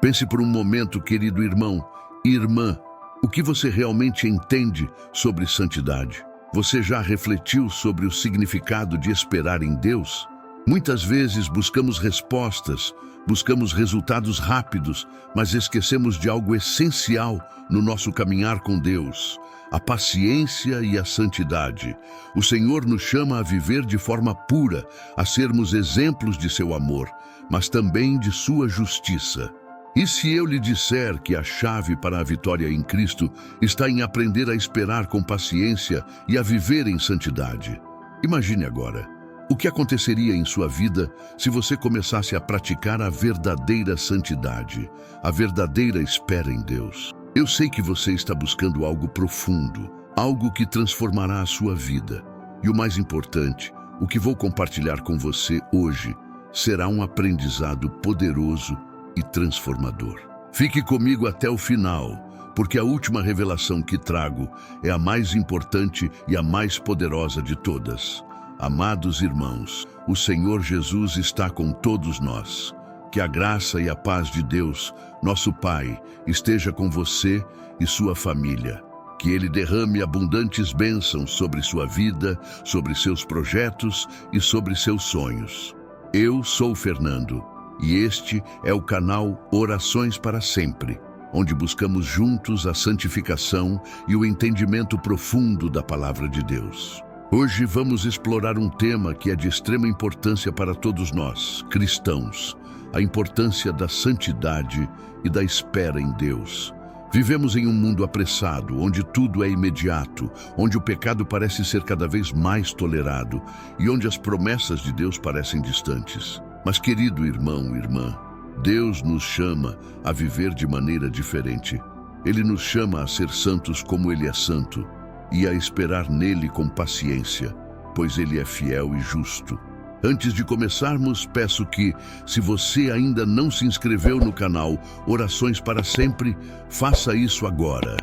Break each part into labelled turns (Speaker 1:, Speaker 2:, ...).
Speaker 1: Pense por um momento, querido irmão e irmã, o que você realmente entende sobre santidade? Você já refletiu sobre o significado de esperar em Deus? Muitas vezes buscamos respostas, buscamos resultados rápidos, mas esquecemos de algo essencial no nosso caminhar com Deus: a paciência e a santidade. O Senhor nos chama a viver de forma pura, a sermos exemplos de seu amor, mas também de sua justiça. E se eu lhe disser que a chave para a vitória em Cristo está em aprender a esperar com paciência e a viver em santidade? Imagine agora, o que aconteceria em sua vida se você começasse a praticar a verdadeira santidade, a verdadeira espera em Deus? Eu sei que você está buscando algo profundo, algo que transformará a sua vida. E o mais importante, o que vou compartilhar com você hoje será um aprendizado poderoso e transformador. Fique comigo até o final, porque a última revelação que trago é a mais importante e a mais poderosa de todas. Amados irmãos, o Senhor Jesus está com todos nós. Que a graça e a paz de Deus, nosso Pai, esteja com você e sua família. Que Ele derrame abundantes bênçãos sobre sua vida, sobre seus projetos e sobre seus sonhos. Eu sou Fernando e este é o canal Orações para Sempre, onde buscamos juntos a santificação e o entendimento profundo da Palavra de Deus. Hoje vamos explorar um tema que é de extrema importância para todos nós, cristãos: a importância da santidade e da espera em Deus. Vivemos em um mundo apressado, onde tudo é imediato, onde o pecado parece ser cada vez mais tolerado e onde as promessas de Deus parecem distantes. Mas, querido irmão e irmã, Deus nos chama a viver de maneira diferente. Ele nos chama a ser santos como Ele é santo e a esperar nele com paciência, pois Ele é fiel e justo. Antes de começarmos, peço que, se você ainda não se inscreveu no canal Orações para Sempre, faça isso agora.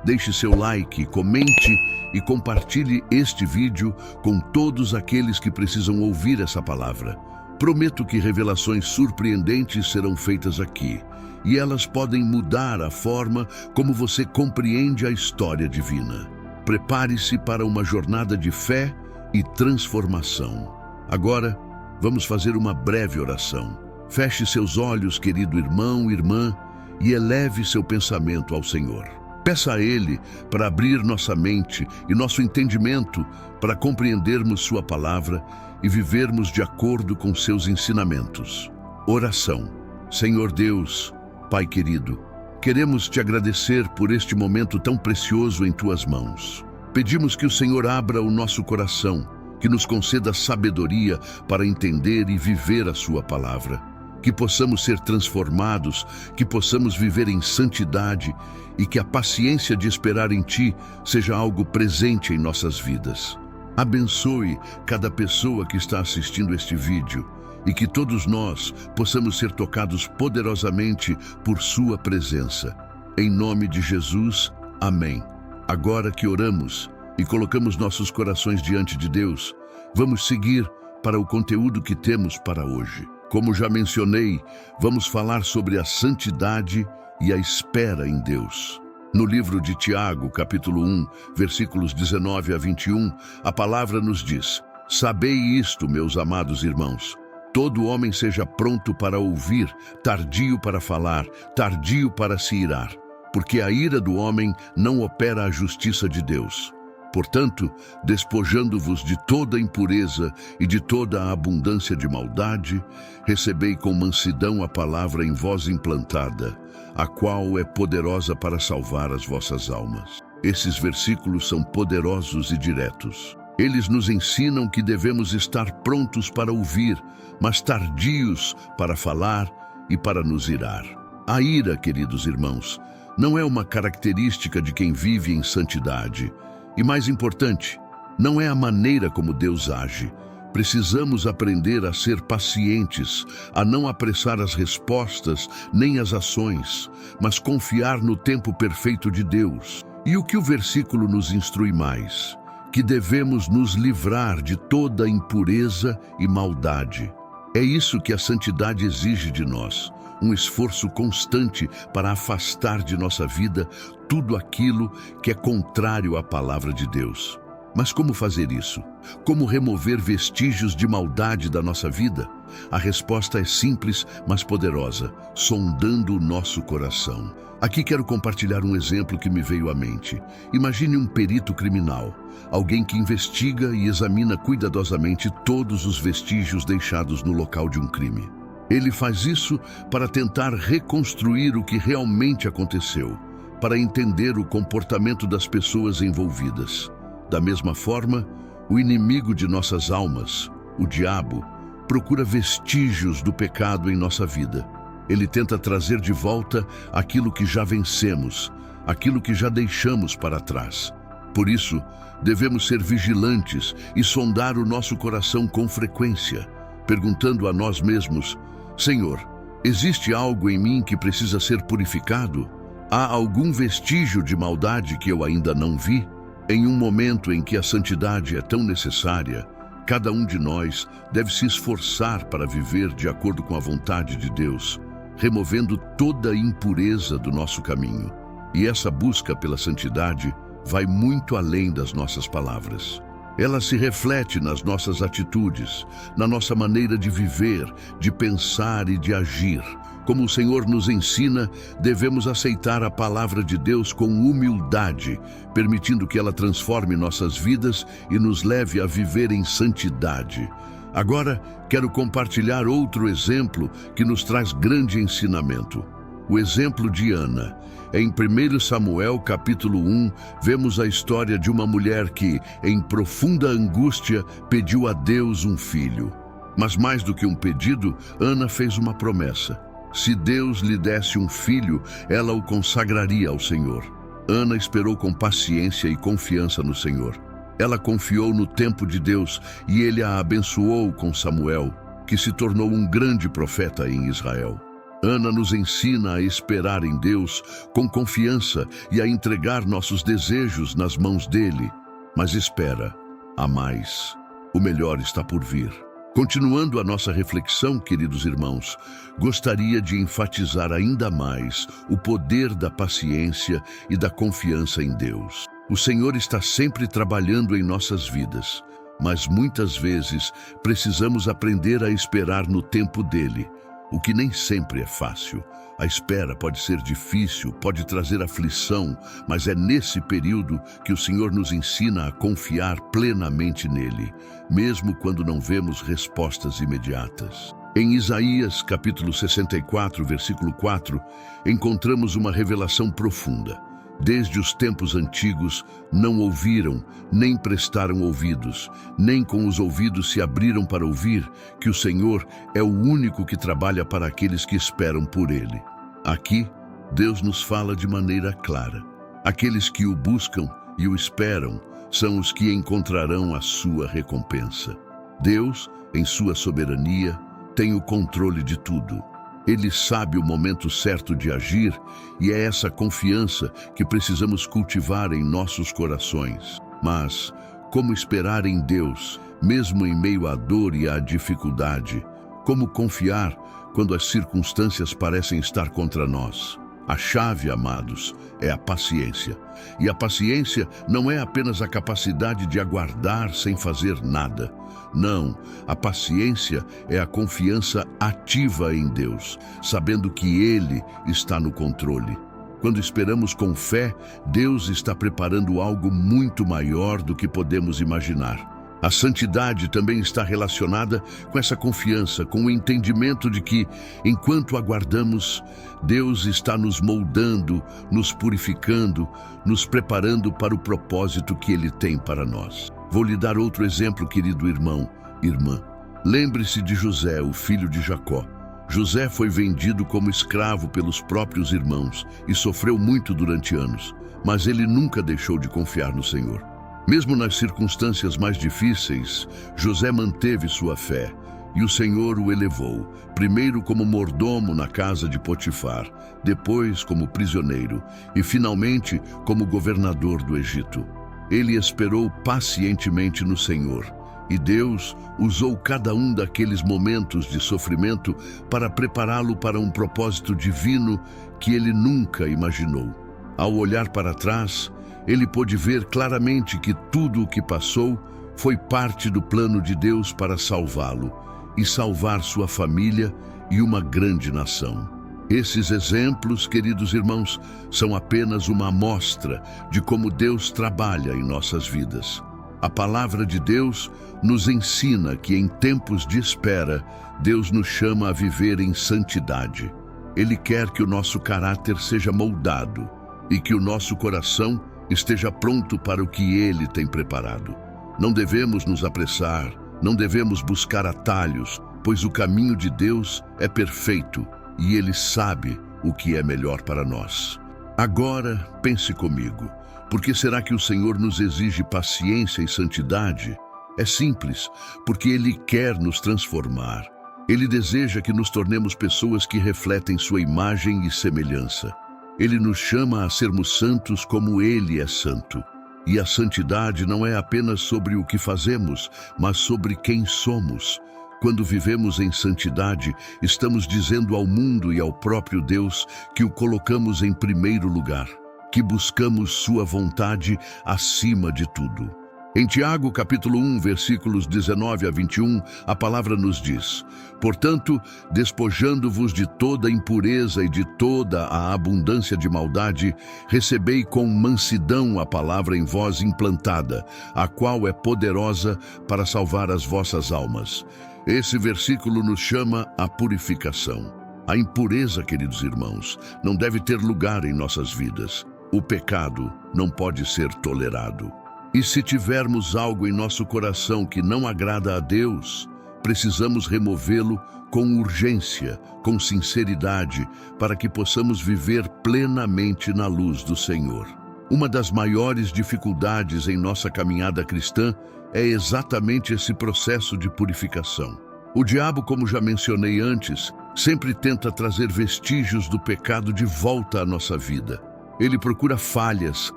Speaker 1: Deixe seu like, comente e compartilhe este vídeo com todos aqueles que precisam ouvir essa palavra. Prometo que revelações surpreendentes serão feitas aqui, e elas podem mudar a forma como você compreende a história divina. Prepare-se para uma jornada de fé e transformação. Agora, vamos fazer uma breve oração. Feche seus olhos, querido irmão e irmã, e eleve seu pensamento ao Senhor. Peça a Ele para abrir nossa mente e nosso entendimento para compreendermos sua palavra e vivermos de acordo com seus ensinamentos. Oração. Senhor Deus, Pai querido, queremos te agradecer por este momento tão precioso em tuas mãos. Pedimos que o Senhor abra o nosso coração, que nos conceda sabedoria para entender e viver a sua palavra, que possamos ser transformados, que possamos viver em santidade e que a paciência de esperar em Ti seja algo presente em nossas vidas. Abençoe cada pessoa que está assistindo este vídeo e que todos nós possamos ser tocados poderosamente por Sua presença. Em nome de Jesus, amém. Agora que oramos e colocamos nossos corações diante de Deus, vamos seguir para o conteúdo que temos para hoje. Como já mencionei, vamos falar sobre a santidade e a espera em Deus. No livro de Tiago, capítulo 1, versículos 19 a 21, a palavra nos diz: Sabei isto, meus amados irmãos, todo homem seja pronto para ouvir, tardio para falar, tardio para se irar, porque a ira do homem não opera a justiça de Deus. Portanto, despojando-vos de toda impureza e de toda a abundância de maldade, recebei com mansidão a palavra em vós implantada, a qual é poderosa para salvar as vossas almas. Esses versículos são poderosos e diretos. Eles nos ensinam que devemos estar prontos para ouvir, mas tardios para falar e para nos irar. A ira, queridos irmãos, não é uma característica de quem vive em santidade. E mais importante, não é a maneira como Deus age. Precisamos aprender a ser pacientes, a não apressar as respostas nem as ações, mas confiar no tempo perfeito de Deus. E o que o versículo nos instrui mais? Que devemos nos livrar de toda impureza e maldade. É isso que a santidade exige de nós, um esforço constante para afastar de nossa vida tudo aquilo que é contrário à palavra de Deus. Mas como fazer isso? Como remover vestígios de maldade da nossa vida? A resposta é simples, mas poderosa, sondando o nosso coração. Aqui quero compartilhar um exemplo que me veio à mente. Imagine um perito criminal, alguém que investiga e examina cuidadosamente todos os vestígios deixados no local de um crime. Ele faz isso para tentar reconstruir o que realmente aconteceu, para entender o comportamento das pessoas envolvidas. Da mesma forma, o inimigo de nossas almas, o diabo, procura vestígios do pecado em nossa vida. Ele tenta trazer de volta aquilo que já vencemos, aquilo que já deixamos para trás. Por isso, devemos ser vigilantes e sondar o nosso coração com frequência, perguntando a nós mesmos: Senhor, existe algo em mim que precisa ser purificado? Há algum vestígio de maldade que eu ainda não vi? Em um momento em que a santidade é tão necessária, cada um de nós deve se esforçar para viver de acordo com a vontade de Deus, removendo toda a impureza do nosso caminho. E essa busca pela santidade vai muito além das nossas palavras. Ela se reflete nas nossas atitudes, na nossa maneira de viver, de pensar e de agir. Como o Senhor nos ensina, devemos aceitar a palavra de Deus com humildade, permitindo que ela transforme nossas vidas e nos leve a viver em santidade. Agora, quero compartilhar outro exemplo que nos traz grande ensinamento. O exemplo de Ana. Em 1 Samuel, capítulo 1, vemos a história de uma mulher que, em profunda angústia, pediu a Deus um filho. Mas mais do que um pedido, Ana fez uma promessa. Se Deus lhe desse um filho, ela o consagraria ao Senhor. Ana esperou com paciência e confiança no Senhor. Ela confiou no tempo de Deus e ele a abençoou com Samuel, que se tornou um grande profeta em Israel. Ana nos ensina a esperar em Deus com confiança e a entregar nossos desejos nas mãos dele. Mas espera, há mais. O melhor está por vir. Continuando a nossa reflexão, queridos irmãos, gostaria de enfatizar ainda mais o poder da paciência e da confiança em Deus. O Senhor está sempre trabalhando em nossas vidas, mas muitas vezes precisamos aprender a esperar no tempo dele, o que nem sempre é fácil. A espera pode ser difícil, pode trazer aflição, mas é nesse período que o Senhor nos ensina a confiar plenamente nele, mesmo quando não vemos respostas imediatas. Em Isaías, capítulo 64, versículo 4, encontramos uma revelação profunda. Desde os tempos antigos não ouviram, nem prestaram ouvidos, nem com os ouvidos se abriram para ouvir que o Senhor é o único que trabalha para aqueles que esperam por Ele. Aqui, Deus nos fala de maneira clara. Aqueles que o buscam e o esperam são os que encontrarão a sua recompensa. Deus, em sua soberania, tem o controle de tudo. Ele sabe o momento certo de agir e é essa confiança que precisamos cultivar em nossos corações. Mas, como esperar em Deus, mesmo em meio à dor e à dificuldade? Como confiar quando as circunstâncias parecem estar contra nós? A chave, amados, é a paciência. E a paciência não é apenas a capacidade de aguardar sem fazer nada. Não, a paciência é a confiança ativa em Deus, sabendo que Ele está no controle. Quando esperamos com fé, Deus está preparando algo muito maior do que podemos imaginar. A santidade também está relacionada com essa confiança, com o entendimento de que, enquanto aguardamos, Deus está nos moldando, nos purificando, nos preparando para o propósito que Ele tem para nós. Vou lhe dar outro exemplo, querido irmão, irmã. Lembre-se de José, o filho de Jacó. José foi vendido como escravo pelos próprios irmãos e sofreu muito durante anos, mas ele nunca deixou de confiar no Senhor. Mesmo nas circunstâncias mais difíceis, José manteve sua fé e o Senhor o elevou, primeiro como mordomo na casa de Potifar, depois como prisioneiro e finalmente como governador do Egito. Ele esperou pacientemente no Senhor E Deus usou cada um daqueles momentos de sofrimento para prepará-lo para um propósito divino que ele nunca imaginou. Ao olhar para trás, ele pôde ver claramente que tudo o que passou foi parte do plano de Deus para salvá-lo e salvar sua família e uma grande nação. Esses exemplos, queridos irmãos, são apenas uma amostra de como Deus trabalha em nossas vidas. A palavra de Deus nos ensina que em tempos de espera, Deus nos chama a viver em santidade. Ele quer que o nosso caráter seja moldado e que o nosso coração esteja pronto para o que Ele tem preparado. Não devemos nos apressar, não devemos buscar atalhos, pois o caminho de Deus é perfeito e Ele sabe o que é melhor para nós. Agora, pense comigo. Por que será que o Senhor nos exige paciência e santidade? É simples, porque Ele quer nos transformar. Ele deseja que nos tornemos pessoas que refletem sua imagem e semelhança. Ele nos chama a sermos santos como Ele é santo. E a santidade não é apenas sobre o que fazemos, mas sobre quem somos. Quando vivemos em santidade, estamos dizendo ao mundo e ao próprio Deus que o colocamos em primeiro lugar, que buscamos sua vontade acima de tudo. Em Tiago, capítulo 1, versículos 19 a 21, a palavra nos diz: Portanto, despojando-vos de toda impureza e de toda a abundância de maldade, recebei com mansidão a palavra em vós implantada, a qual é poderosa para salvar as vossas almas. Esse versículo nos chama à purificação. A impureza, queridos irmãos, não deve ter lugar em nossas vidas. O pecado não pode ser tolerado. E se tivermos algo em nosso coração que não agrada a Deus, precisamos removê-lo com urgência, com sinceridade, para que possamos viver plenamente na luz do Senhor. Uma das maiores dificuldades em nossa caminhada cristã é exatamente esse processo de purificação. O diabo, como já mencionei antes, sempre tenta trazer vestígios do pecado de volta à nossa vida. Ele procura falhas,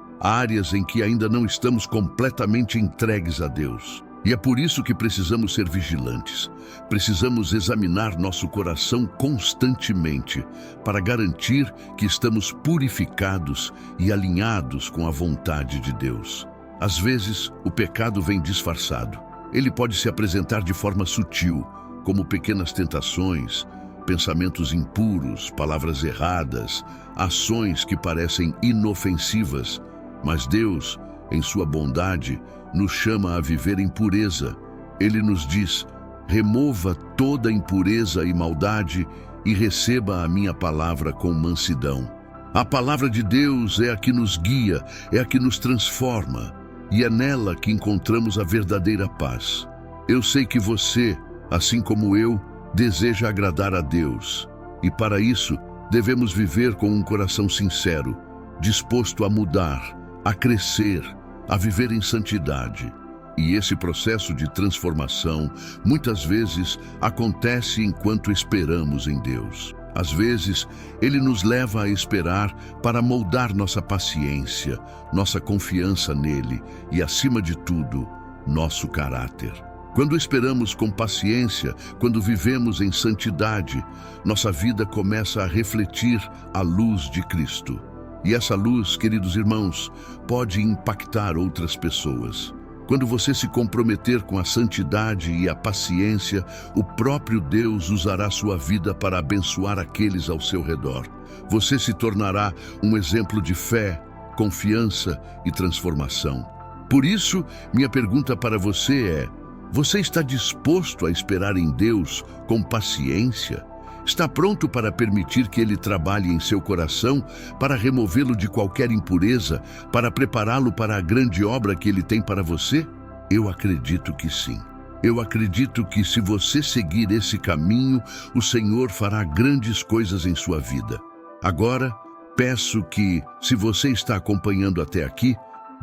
Speaker 1: áreas em que ainda não estamos completamente entregues a Deus. E é por isso que precisamos ser vigilantes. Precisamos examinar nosso coração constantemente para garantir que estamos purificados e alinhados com a vontade de Deus. Às vezes, o pecado vem disfarçado. Ele pode se apresentar de forma sutil, como pequenas tentações, pensamentos impuros, palavras erradas, ações que parecem inofensivas, mas Deus, em sua bondade, nos chama a viver em pureza. Ele nos diz: remova toda impureza e maldade e receba a minha palavra com mansidão. A palavra de Deus é a que nos guia, é a que nos transforma, e é nela que encontramos a verdadeira paz. Eu sei que você, assim como eu, deseja agradar a Deus, e para isso devemos viver com um coração sincero, disposto a mudar, a crescer, a viver em santidade. E esse processo de transformação muitas vezes acontece enquanto esperamos em Deus. Às vezes, Ele nos leva a esperar para moldar nossa paciência, nossa confiança nele e, acima de tudo, nosso caráter. Quando esperamos com paciência, quando vivemos em santidade, nossa vida começa a refletir a luz de Cristo. E essa luz, queridos irmãos, pode impactar outras pessoas. Quando você se comprometer com a santidade e a paciência, o próprio Deus usará sua vida para abençoar aqueles ao seu redor. Você se tornará um exemplo de fé, confiança e transformação. Por isso, minha pergunta para você é: você está disposto a esperar em Deus com paciência? Está pronto para permitir que Ele trabalhe em seu coração, para removê-lo de qualquer impureza, para prepará-lo para a grande obra que Ele tem para você? Eu acredito que sim. Eu acredito que se você seguir esse caminho, o Senhor fará grandes coisas em sua vida. Agora, peço que, se você está acompanhando até aqui,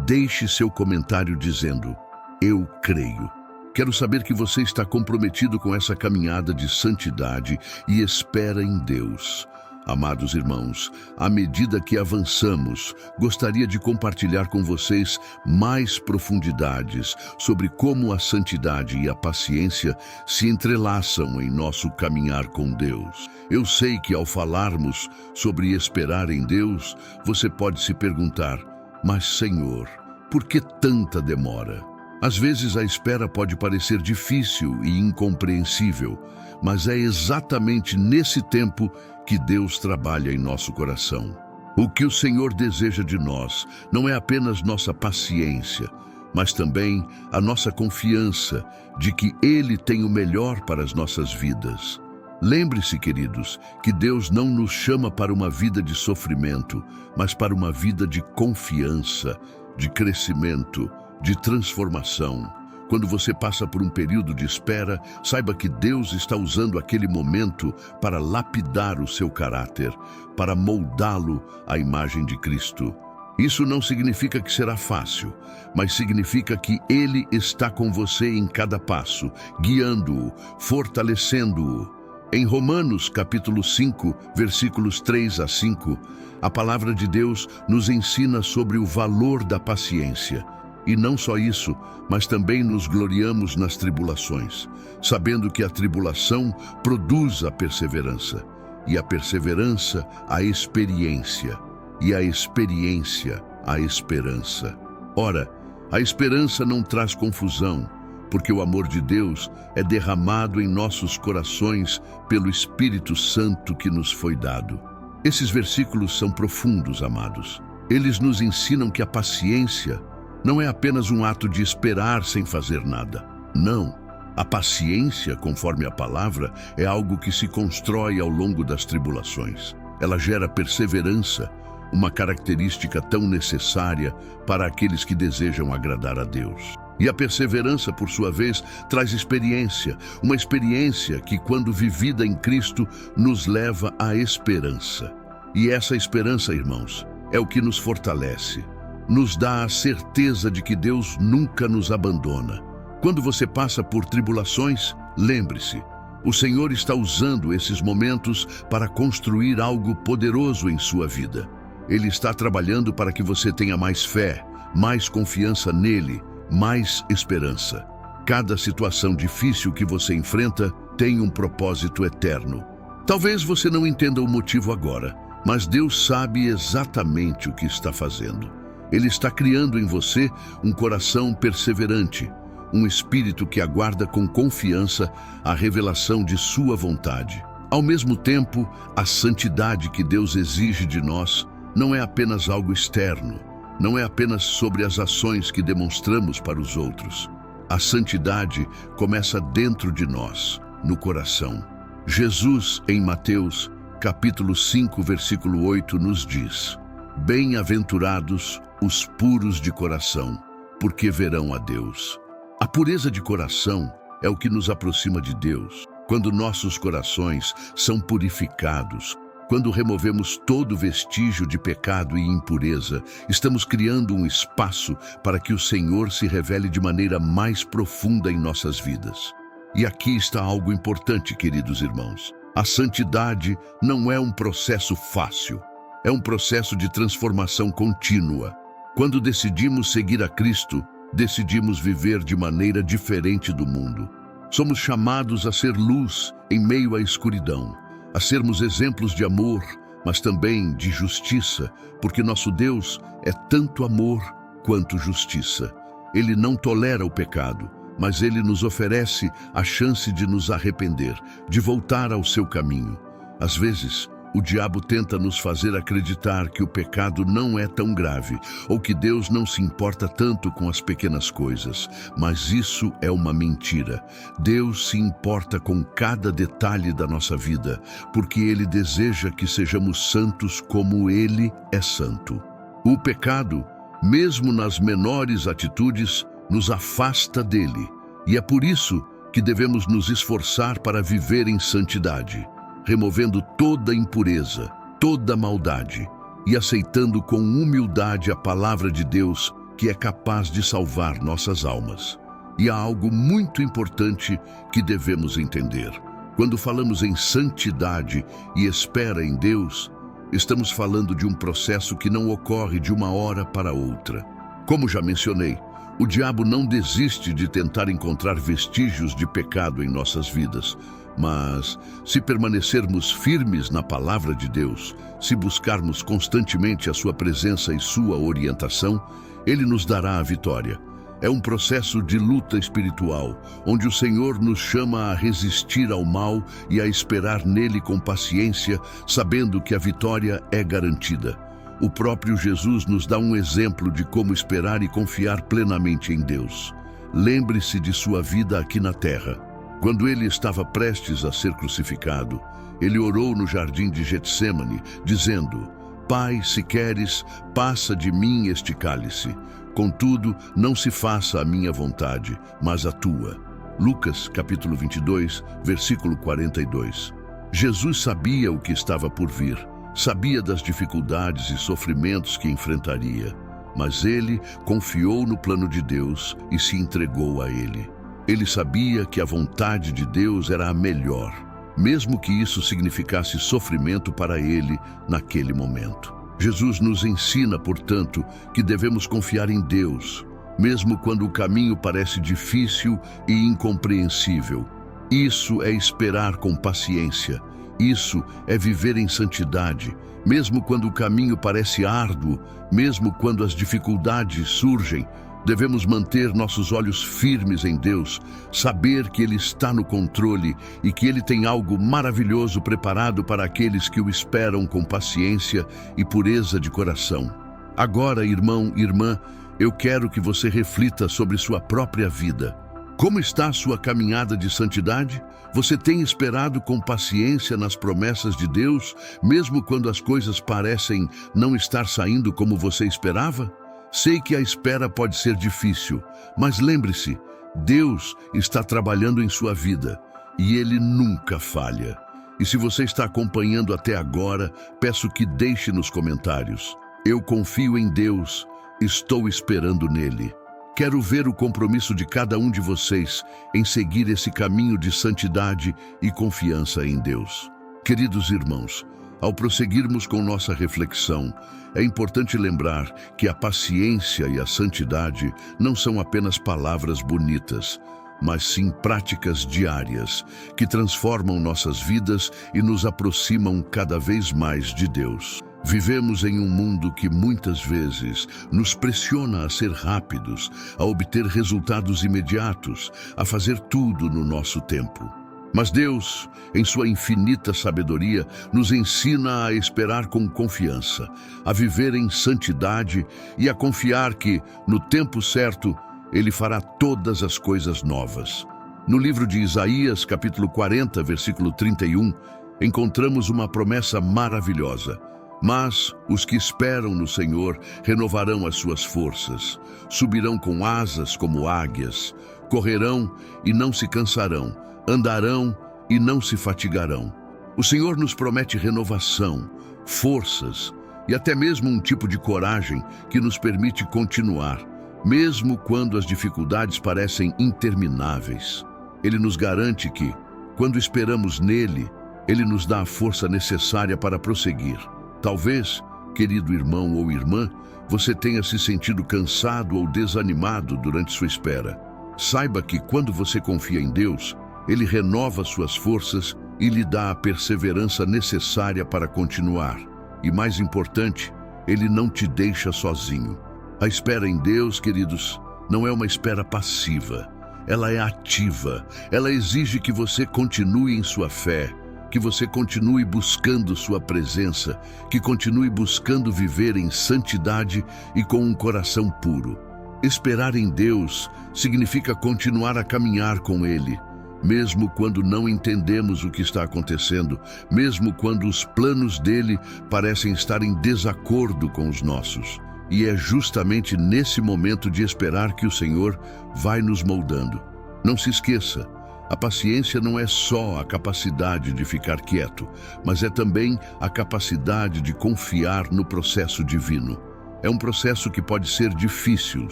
Speaker 1: deixe seu comentário dizendo: eu creio. Quero saber que você está comprometido com essa caminhada de santidade e espera em Deus. Amados irmãos, à medida que avançamos, gostaria de compartilhar com vocês mais profundidades sobre como a santidade e a paciência se entrelaçam em nosso caminhar com Deus. Eu sei que ao falarmos sobre esperar em Deus, você pode se perguntar: mas Senhor, por que tanta demora? Às vezes a espera pode parecer difícil e incompreensível, mas é exatamente nesse tempo que Deus trabalha em nosso coração. O que o Senhor deseja de nós não é apenas nossa paciência, mas também a nossa confiança de que Ele tem o melhor para as nossas vidas. Lembre-se, queridos, que Deus não nos chama para uma vida de sofrimento, mas para uma vida de confiança, de crescimento, de transformação. Quando você passa por um período de espera, saiba que Deus está usando aquele momento para lapidar o seu caráter, para moldá-lo à imagem de Cristo. Isso não significa que será fácil, mas significa que Ele está com você em cada passo, guiando-o, fortalecendo-o. Em Romanos capítulo 5, versículos 3 a 5, a palavra de Deus nos ensina sobre o valor da paciência. E não só isso, mas também nos gloriamos nas tribulações, sabendo que a tribulação produz a perseverança, e a perseverança a experiência, e a experiência a esperança. Ora, a esperança não traz confusão, porque o amor de Deus é derramado em nossos corações pelo Espírito Santo que nos foi dado. Esses versículos são profundos, amados. Eles nos ensinam que a paciência não é apenas um ato de esperar sem fazer nada. Não. A paciência, conforme a palavra, é algo que se constrói ao longo das tribulações. Ela gera perseverança, uma característica tão necessária para aqueles que desejam agradar a Deus. E a perseverança, por sua vez, traz experiência, uma experiência que, quando vivida em Cristo, nos leva à esperança. E essa esperança, irmãos, é o que nos fortalece. Nos dá a certeza de que Deus nunca nos abandona. Quando você passa por tribulações, lembre-se, o Senhor está usando esses momentos para construir algo poderoso em sua vida. Ele está trabalhando para que você tenha mais fé, mais confiança nele, mais esperança. Cada situação difícil que você enfrenta tem um propósito eterno. Talvez você não entenda o motivo agora, mas Deus sabe exatamente o que está fazendo. Ele está criando em você um coração perseverante, um espírito que aguarda com confiança a revelação de sua vontade. Ao mesmo tempo, a santidade que Deus exige de nós não é apenas algo externo, não é apenas sobre as ações que demonstramos para os outros. A santidade começa dentro de nós, no coração. Jesus, em Mateus, capítulo 5, versículo 8, nos diz: bem-aventurados os puros de coração, porque verão a Deus. A pureza de coração é o que nos aproxima de Deus. Quando nossos corações são purificados, quando removemos todo vestígio de pecado e impureza, estamos criando um espaço para que o Senhor se revele de maneira mais profunda em nossas vidas. E aqui está algo importante, queridos irmãos. A santidade não é um processo fácil. É um processo de transformação contínua. Quando decidimos seguir a Cristo, decidimos viver de maneira diferente do mundo. Somos chamados a ser luz em meio à escuridão, a sermos exemplos de amor, mas também de justiça, porque nosso Deus é tanto amor quanto justiça. Ele não tolera o pecado, mas Ele nos oferece a chance de nos arrepender, de voltar ao seu caminho. Às vezes, o diabo tenta nos fazer acreditar que o pecado não é tão grave, ou que Deus não se importa tanto com as pequenas coisas. Mas isso é uma mentira. Deus se importa com cada detalhe da nossa vida, porque Ele deseja que sejamos santos como Ele é santo. O pecado, mesmo nas menores atitudes, nos afasta dele, e é por isso que devemos nos esforçar para viver em santidade, removendo toda impureza, toda maldade e aceitando com humildade a palavra de Deus, que é capaz de salvar nossas almas. E há algo muito importante que devemos entender. Quando falamos em santidade e espera em Deus, estamos falando de um processo que não ocorre de uma hora para outra. Como já mencionei, o diabo não desiste de tentar encontrar vestígios de pecado em nossas vidas, mas se permanecermos firmes na palavra de Deus, se buscarmos constantemente a sua presença e sua orientação, ele nos dará a vitória. É um processo de luta espiritual, onde o Senhor nos chama a resistir ao mal e a esperar nele com paciência, sabendo que a vitória é garantida. O próprio Jesus nos dá um exemplo de como esperar e confiar plenamente em Deus. Lembre-se de sua vida aqui na terra. Quando ele estava prestes a ser crucificado, ele orou no jardim de Getsêmani, dizendo: Pai, se queres, passa de mim este cálice. Contudo, não se faça a minha vontade, mas a tua. Lucas, capítulo 22, versículo 42. Jesus sabia o que estava por vir, sabia das dificuldades e sofrimentos que enfrentaria, mas ele confiou no plano de Deus e se entregou a ele. Ele sabia que a vontade de Deus era a melhor, mesmo que isso significasse sofrimento para ele naquele momento. Jesus nos ensina, portanto, que devemos confiar em Deus, mesmo quando o caminho parece difícil e incompreensível. Isso é esperar com paciência. Isso é viver em santidade, mesmo quando o caminho parece árduo, mesmo quando as dificuldades surgem. Devemos manter nossos olhos firmes em Deus, saber que Ele está no controle e que Ele tem algo maravilhoso preparado para aqueles que o esperam com paciência e pureza de coração. Agora, irmão e irmã, eu quero que você reflita sobre sua própria vida. Como está a sua caminhada de santidade? Você tem esperado com paciência nas promessas de Deus, mesmo quando as coisas parecem não estar saindo como você esperava? Sei que a espera pode ser difícil, mas lembre-se, Deus está trabalhando em sua vida e Ele nunca falha. E se você está acompanhando até agora, peço que deixe nos comentários: eu confio em Deus, estou esperando nele. Quero ver o compromisso de cada um de vocês em seguir esse caminho de santidade e confiança em Deus. Queridos irmãos, ao prosseguirmos com nossa reflexão, é importante lembrar que a paciência e a santidade não são apenas palavras bonitas, mas sim práticas diárias que transformam nossas vidas e nos aproximam cada vez mais de Deus. Vivemos em um mundo que muitas vezes nos pressiona a ser rápidos, a obter resultados imediatos, a fazer tudo no nosso tempo. Mas Deus, em sua infinita sabedoria, nos ensina a esperar com confiança, a viver em santidade e a confiar que, no tempo certo, Ele fará todas as coisas novas. No livro de Isaías, capítulo 40, versículo 31, encontramos uma promessa maravilhosa. Mas os que esperam no Senhor renovarão as suas forças, subirão com asas como águias, correrão e não se cansarão, andarão e não se fatigarão. O Senhor nos promete renovação, forças e até mesmo um tipo de coragem que nos permite continuar, mesmo quando as dificuldades parecem intermináveis. Ele nos garante que, quando esperamos nele, Ele nos dá a força necessária para prosseguir. Talvez, querido irmão ou irmã, você tenha se sentido cansado ou desanimado durante sua espera. Saiba que quando você confia em Deus, Ele renova suas forças e lhe dá a perseverança necessária para continuar. E mais importante, Ele não te deixa sozinho. A espera em Deus, queridos, não é uma espera passiva. Ela é ativa. Ela exige que você continue em sua fé, que você continue buscando sua presença, que continue buscando viver em santidade e com um coração puro. Esperar em Deus significa continuar a caminhar com Ele, mesmo quando não entendemos o que está acontecendo, mesmo quando os planos dele parecem estar em desacordo com os nossos. E é justamente nesse momento de esperar que o Senhor vai nos moldando. Não se esqueça, a paciência não é só a capacidade de ficar quieto, mas é também a capacidade de confiar no processo divino. É um processo que pode ser difícil,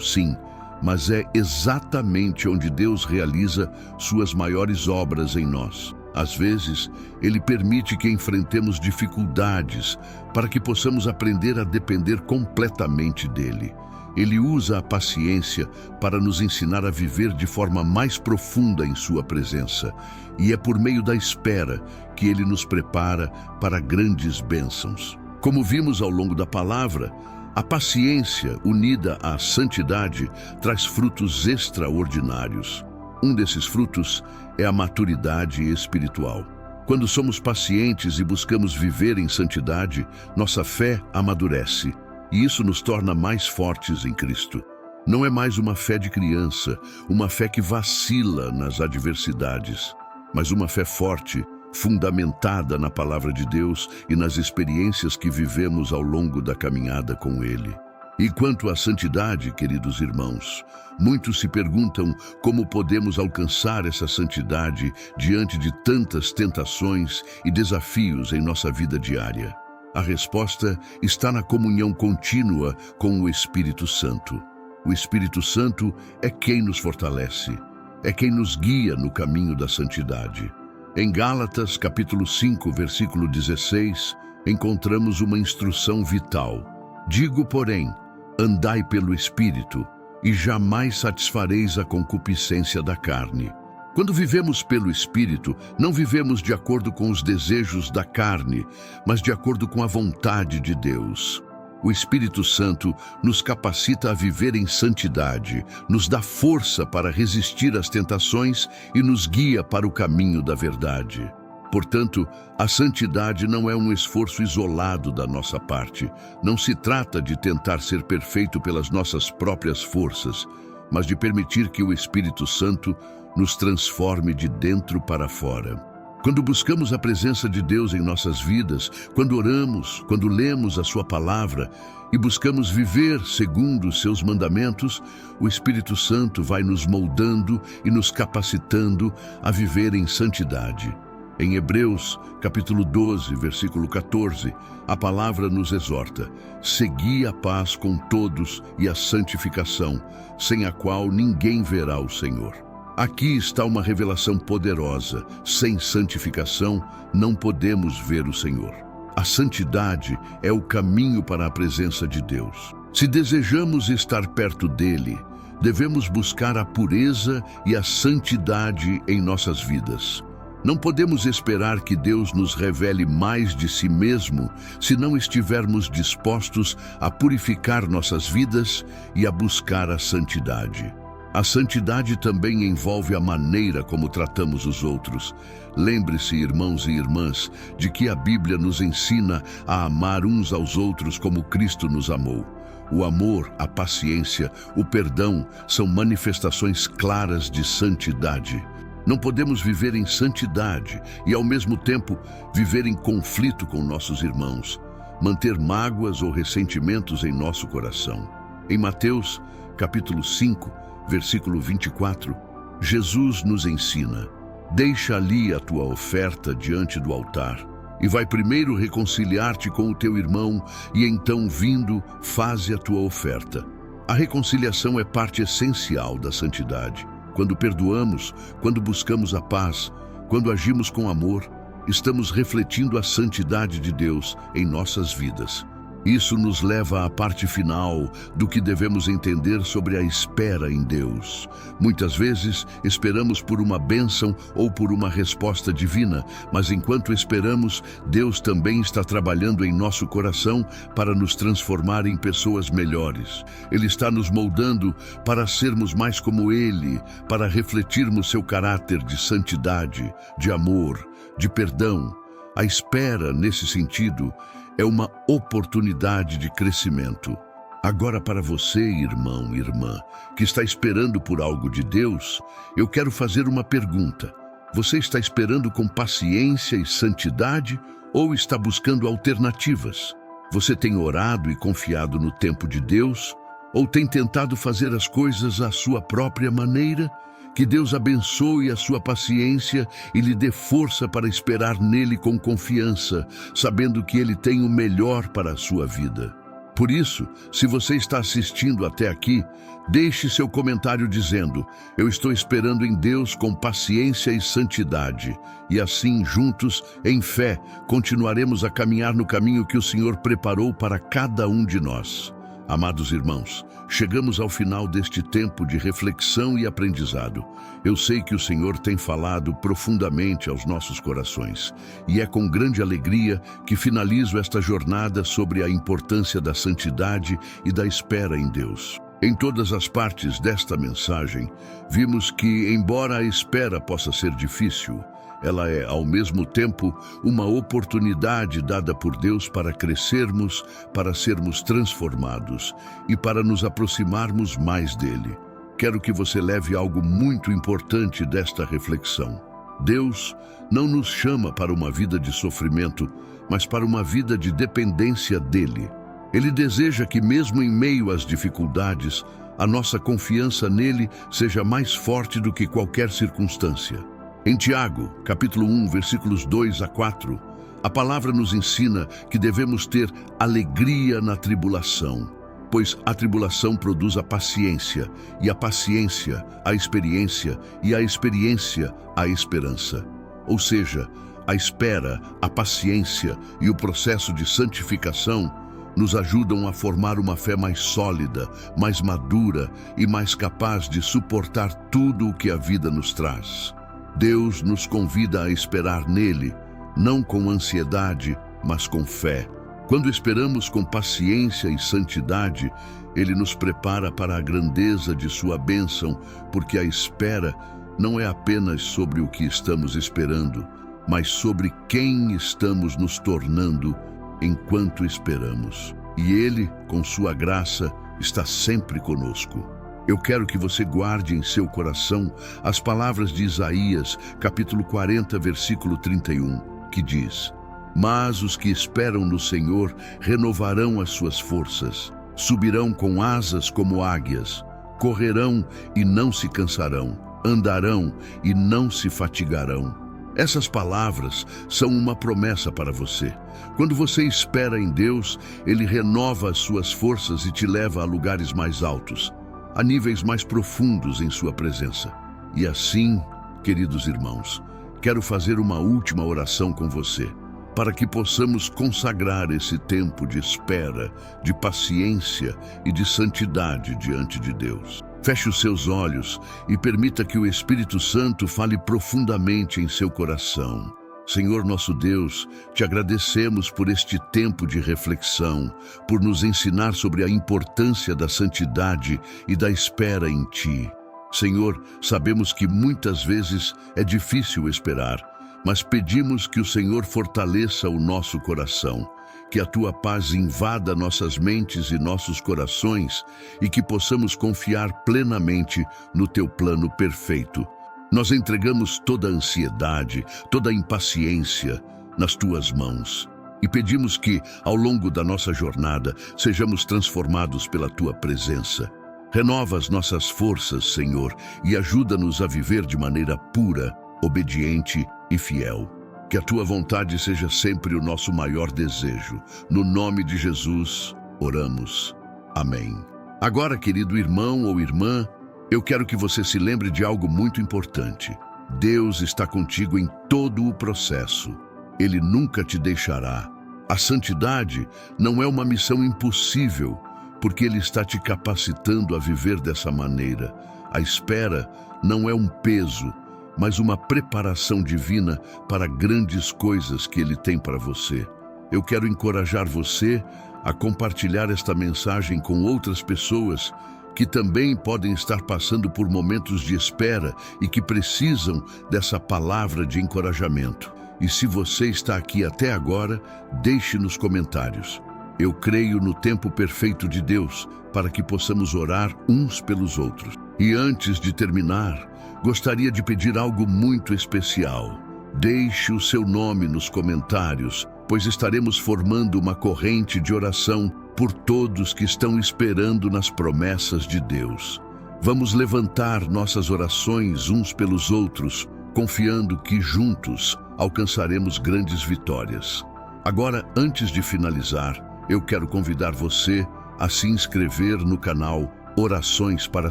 Speaker 1: sim, mas é exatamente onde Deus realiza suas maiores obras em nós. Às vezes, Ele permite que enfrentemos dificuldades para que possamos aprender a depender completamente dEle. Ele usa a paciência para nos ensinar a viver de forma mais profunda em Sua presença. E é por meio da espera que Ele nos prepara para grandes bênçãos. Como vimos ao longo da palavra, a paciência unida à santidade traz frutos extraordinários. Um desses frutos é a maturidade espiritual. Quando somos pacientes e buscamos viver em santidade, nossa fé amadurece. E isso nos torna mais fortes em Cristo. Não é mais uma fé de criança, uma fé que vacila nas adversidades, mas uma fé forte, fundamentada na palavra de Deus e nas experiências que vivemos ao longo da caminhada com Ele. E quanto à santidade, queridos irmãos, muitos se perguntam como podemos alcançar essa santidade diante de tantas tentações e desafios em nossa vida diária. A resposta está na comunhão contínua com o Espírito Santo. O Espírito Santo é quem nos fortalece, é quem nos guia no caminho da santidade. Em Gálatas, capítulo 5, versículo 16, encontramos uma instrução vital. Digo, porém, andai pelo Espírito, e jamais satisfareis a concupiscência da carne. Quando vivemos pelo Espírito, não vivemos de acordo com os desejos da carne, mas de acordo com a vontade de Deus. O Espírito Santo nos capacita a viver em santidade, nos dá força para resistir às tentações e nos guia para o caminho da verdade. Portanto, a santidade não é um esforço isolado da nossa parte. Não se trata de tentar ser perfeito pelas nossas próprias forças, mas de permitir que o Espírito Santo nos transforme de dentro para fora. Quando buscamos a presença de Deus em nossas vidas, quando oramos, quando lemos a Sua palavra e buscamos viver segundo os Seus mandamentos, o Espírito Santo vai nos moldando e nos capacitando a viver em santidade. Em Hebreus, capítulo 12, versículo 14, a palavra nos exorta: segui a paz com todos e a santificação, sem a qual ninguém verá o Senhor. Aqui está uma revelação poderosa. Sem santificação, não podemos ver o Senhor. A santidade é o caminho para a presença de Deus. Se desejamos estar perto dele, devemos buscar a pureza e a santidade em nossas vidas. Não podemos esperar que Deus nos revele mais de si mesmo se não estivermos dispostos a purificar nossas vidas e a buscar a santidade. A santidade também envolve a maneira como tratamos os outros. Lembre-se, irmãos e irmãs, de que a Bíblia nos ensina a amar uns aos outros como Cristo nos amou. O amor, a paciência, o perdão são manifestações claras de santidade. Não podemos viver em santidade e, ao mesmo tempo, viver em conflito com nossos irmãos, manter mágoas ou ressentimentos em nosso coração. Em Mateus, capítulo 5, versículo 24, Jesus nos ensina: deixa ali a tua oferta diante do altar e vai primeiro reconciliar-te com o teu irmão e então, vindo, faze a tua oferta. A reconciliação é parte essencial da santidade. Quando perdoamos, quando buscamos a paz, quando agimos com amor, estamos refletindo a santidade de Deus em nossas vidas. Isso nos leva à parte final do que devemos entender sobre a espera em Deus. Muitas vezes esperamos por uma bênção ou por uma resposta divina, mas enquanto esperamos, Deus também está trabalhando em nosso coração para nos transformar em pessoas melhores. Ele está nos moldando para sermos mais como Ele, para refletirmos seu caráter de santidade, de amor, de perdão. A espera, nesse sentido, é uma oportunidade de crescimento. Agora, para você, irmão e irmã, que está esperando por algo de Deus, eu quero fazer uma pergunta. Você está esperando com paciência e santidade ou está buscando alternativas? Você tem orado e confiado no tempo de Deus ou tem tentado fazer as coisas à sua própria maneira? Que Deus abençoe a sua paciência e lhe dê força para esperar nele com confiança, sabendo que Ele tem o melhor para a sua vida. Por isso, se você está assistindo até aqui, deixe seu comentário dizendo: eu estou esperando em Deus com paciência e santidade. E assim, juntos, em fé, continuaremos a caminhar no caminho que o Senhor preparou para cada um de nós. Amados irmãos, chegamos ao final deste tempo de reflexão e aprendizado. Eu sei que o Senhor tem falado profundamente aos nossos corações, e é com grande alegria que finalizo esta jornada sobre a importância da santidade e da espera em Deus. Em todas as partes desta mensagem, vimos que, embora a espera possa ser difícil, ela é, ao mesmo tempo, uma oportunidade dada por Deus para crescermos, para sermos transformados e para nos aproximarmos mais dele. Quero que você leve algo muito importante desta reflexão. Deus não nos chama para uma vida de sofrimento, mas para uma vida de dependência dele. Ele deseja que, mesmo em meio às dificuldades, a nossa confiança nele seja mais forte do que qualquer circunstância. Em Tiago, capítulo 1, versículos 2 a 4, a palavra nos ensina que devemos ter alegria na tribulação, pois a tribulação produz a paciência, e a paciência, a experiência, e a experiência, a esperança. Ou seja, a espera, a paciência e o processo de santificação nos ajudam a formar uma fé mais sólida, mais madura e mais capaz de suportar tudo o que a vida nos traz. Deus nos convida a esperar nele, não com ansiedade, mas com fé. Quando esperamos com paciência e santidade, ele nos prepara para a grandeza de sua bênção, porque a espera não é apenas sobre o que estamos esperando, mas sobre quem estamos nos tornando enquanto esperamos. E ele, com sua graça, está sempre conosco. Eu quero que você guarde em seu coração as palavras de Isaías, capítulo 40, versículo 31, que diz: mas os que esperam no Senhor renovarão as suas forças, subirão com asas como águias, correrão e não se cansarão, andarão e não se fatigarão. Essas palavras são uma promessa para você. Quando você espera em Deus, ele renova as suas forças e te leva a lugares mais altos, a níveis mais profundos em sua presença. E assim, queridos irmãos, quero fazer uma última oração com você, para que possamos consagrar esse tempo de espera, de paciência e de santidade diante de Deus. Feche os seus olhos e permita que o Espírito Santo fale profundamente em seu coração. Senhor nosso Deus, te agradecemos por este tempo de reflexão, por nos ensinar sobre a importância da santidade e da espera em Ti. Senhor, sabemos que muitas vezes é difícil esperar, mas pedimos que o Senhor fortaleça o nosso coração, que a Tua paz invada nossas mentes e nossos corações e que possamos confiar plenamente no Teu plano perfeito. Nós entregamos toda a ansiedade, toda a impaciência nas Tuas mãos e pedimos que, ao longo da nossa jornada, sejamos transformados pela Tua presença. Renova as nossas forças, Senhor, e ajuda-nos a viver de maneira pura, obediente e fiel. Que a Tua vontade seja sempre o nosso maior desejo. No nome de Jesus, oramos. Amém. Agora, querido irmão ou irmã, eu quero que você se lembre de algo muito importante. Deus está contigo em todo o processo. Ele nunca te deixará. A santidade não é uma missão impossível, porque Ele está te capacitando a viver dessa maneira. A espera não é um peso, mas uma preparação divina para grandes coisas que Ele tem para você. Eu quero encorajar você a compartilhar esta mensagem com outras pessoas que também podem estar passando por momentos de espera e que precisam dessa palavra de encorajamento. E se você está aqui até agora, deixe nos comentários. Eu creio no tempo perfeito de Deus para que possamos orar uns pelos outros. E antes de terminar, gostaria de pedir algo muito especial. Deixe o seu nome nos comentários, pois estaremos formando uma corrente de oração por todos que estão esperando nas promessas de Deus. Vamos levantar nossas orações uns pelos outros, confiando que juntos alcançaremos grandes vitórias. Agora, antes de finalizar, eu quero convidar você a se inscrever no canal Orações para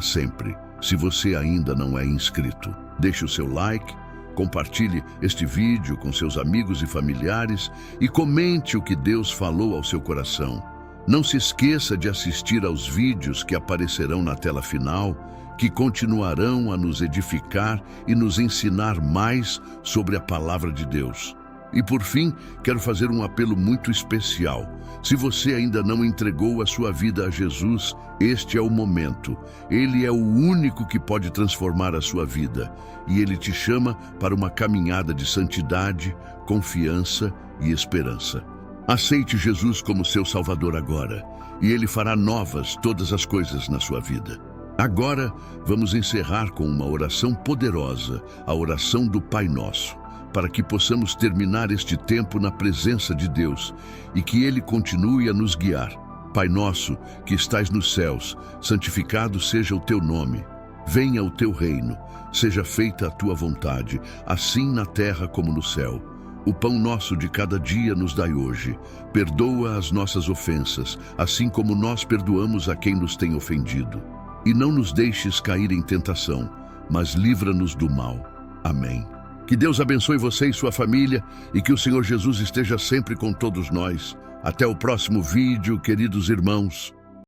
Speaker 1: Sempre. Se você ainda não é inscrito, deixe o seu like, compartilhe este vídeo com seus amigos e familiares e comente o que Deus falou ao seu coração. Não se esqueça de assistir aos vídeos que aparecerão na tela final, que continuarão a nos edificar e nos ensinar mais sobre a palavra de Deus. E por fim, quero fazer um apelo muito especial. Se você ainda não entregou a sua vida a Jesus, este é o momento. Ele é o único que pode transformar a sua vida. E Ele te chama para uma caminhada de santidade, confiança e esperança. Aceite Jesus como seu Salvador agora, e Ele fará novas todas as coisas na sua vida. Agora, vamos encerrar com uma oração poderosa, a oração do Pai Nosso, para que possamos terminar este tempo na presença de Deus e que Ele continue a nos guiar. Pai nosso, que estais nos céus, santificado seja o teu nome. Venha o teu reino, seja feita a tua vontade, assim na terra como no céu. O pão nosso de cada dia nos dai hoje. Perdoa as nossas ofensas, assim como nós perdoamos a quem nos tem ofendido. E não nos deixes cair em tentação, mas livra-nos do mal. Amém. Que Deus abençoe você e sua família e que o Senhor Jesus esteja sempre com todos nós. Até o próximo vídeo, queridos irmãos.